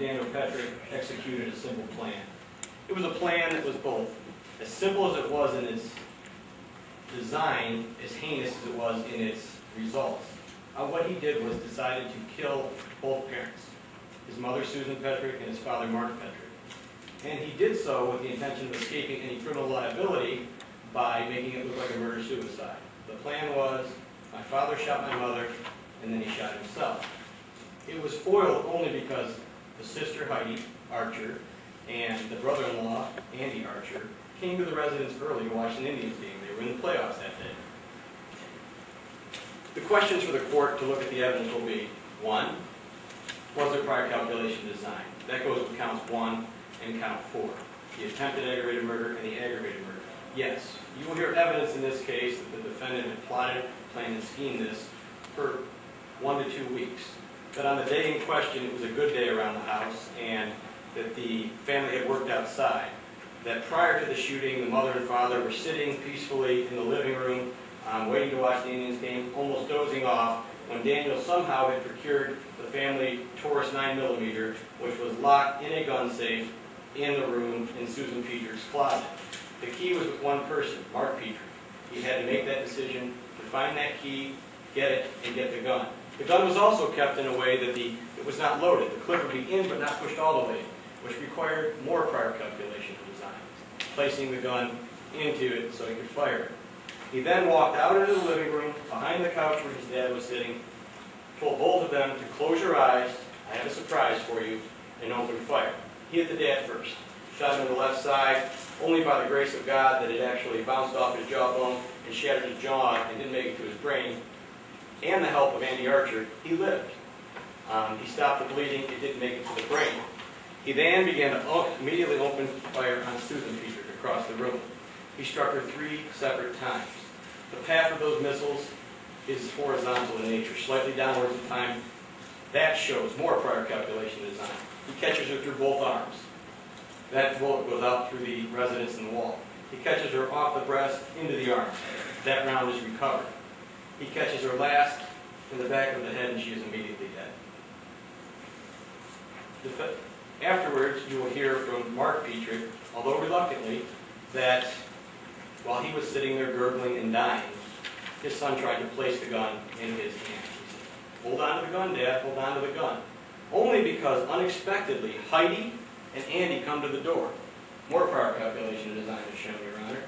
Daniel Petric executed a simple plan. It was a plan that was both as simple as it was in its design, as heinous as it was in its results. What he did was decided to kill both parents, his mother Susan Petric and his father Mark Petric. And he did so with the intention of escaping any criminal liability by making it look like a murder-suicide. The plan was, my father shot my mother, and then he shot himself. It was foiled only because the sister, Heidi Archer, and the brother-in-law, Andy Archer, came to the residence early to watch an Indians game. They were in the playoffs that day. The questions for the court to look at the evidence will be, 1, was there prior calculation design? That goes with counts 1 and count 4, the attempted aggravated murder and the aggravated murder. Yes, you will hear evidence in this case that the defendant had plotted, planned, and schemed this for 1 to 2 weeks. That on the day in question, it was a good day around the house, and that the family had worked outside. That prior to the shooting, the mother and father were sitting peacefully in the living room, waiting to watch the Indians game, almost dozing off, when Daniel somehow had procured the family Taurus 9mm, which was locked in a gun safe in the room in Susan Petric's closet. The key was with one person, Mark Petric. He had to make that decision to find that key, get it, and get the gun. The gun was also kept in a way that it was not loaded. The clip would be in but not pushed all the way, which required more prior calculation and design, placing the gun into it so he could fire it. He then walked out into the living room, behind the couch where his dad was sitting, told both of them to close your eyes, I have a surprise for you, and open fire. He hit the dad first, shot him in the left side, only by the grace of God that it actually bounced off his jawbone and shattered his jaw and didn't make it to his brain, and the help of Andy Archer, he lived. He stopped the bleeding, it didn't make it to the brain. He then began to immediately open fire on Susan Petric across the room. He struck her 3 separate times. The path of those missiles is horizontal in nature, slightly downwards at time. That shows more prior calculation design. He catches her through both arms. That bullet goes out through the residence and the wall. He catches her off the breast into the arms. That round is recovered. He catches her last in the back of the head, and she is immediately dead. Afterwards, you will hear from Mark Petric, although reluctantly, that while he was sitting there gurgling and dying, his son tried to place the gun in his hand. He said, hold on to the gun, Dad, hold on to the gun. Only because unexpectedly, Heidi and Andy come to the door. More prior calculation design is shown, Your Honor.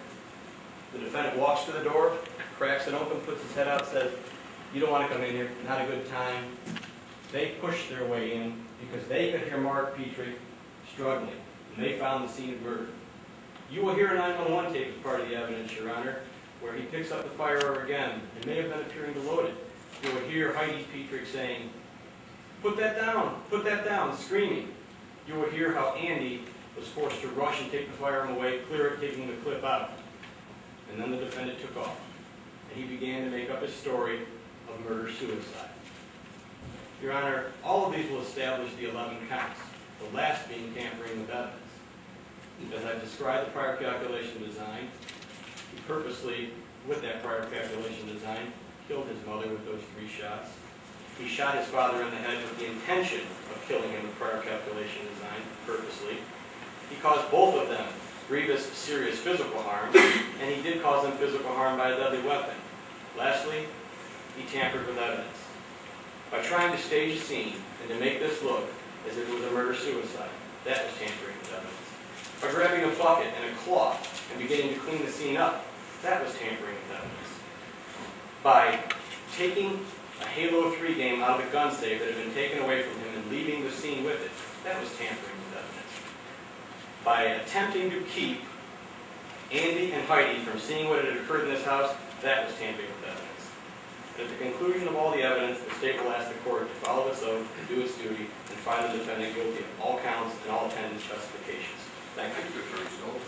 The defendant walks to the door, cracks it open, puts his head out, says, you don't want to come in here, not a good time. They pushed their way in because they could hear Mark Petric struggling, and they found the scene of murder. You will hear a 911 tape as part of the evidence, Your Honor, where he picks up the firearm again and may have been appearing to load it. You will hear Heidi Petric saying, put that down, screaming. You will hear how Andy was forced to rush and take the firearm away, clear it, taking the clip out. And then the defendant took off, and he began to make up his story of murder-suicide. Your Honor, all of these will establish the 11 counts, the last being tampering with evidence. As I've described the prior calculation design, he purposely, with that prior calculation design, killed his mother with those 3 shots. He shot his father in the head with the intention of killing him with prior calculation design, purposely. He caused both of them grievous, serious physical harm, and he did cause them physical harm by a deadly weapon. Lastly, he tampered with evidence. By trying to stage a scene and to make this look as if it was a murder-suicide, that was tampering with evidence. By grabbing a bucket and a cloth and beginning to clean the scene up, that was tampering with evidence. By taking a Halo 3 game out of the gun safe that had been taken away from him and leaving the scene with it, that was tampering with evidence. By attempting to keep Andy and Heidi from seeing what had occurred in this house, that was tampering with evidence. At the conclusion of all the evidence, the state will ask the court to follow its oath and do its duty and find the defendant guilty of all counts and all attendant specifications. Thank you. Thank you, Attorney Cillo.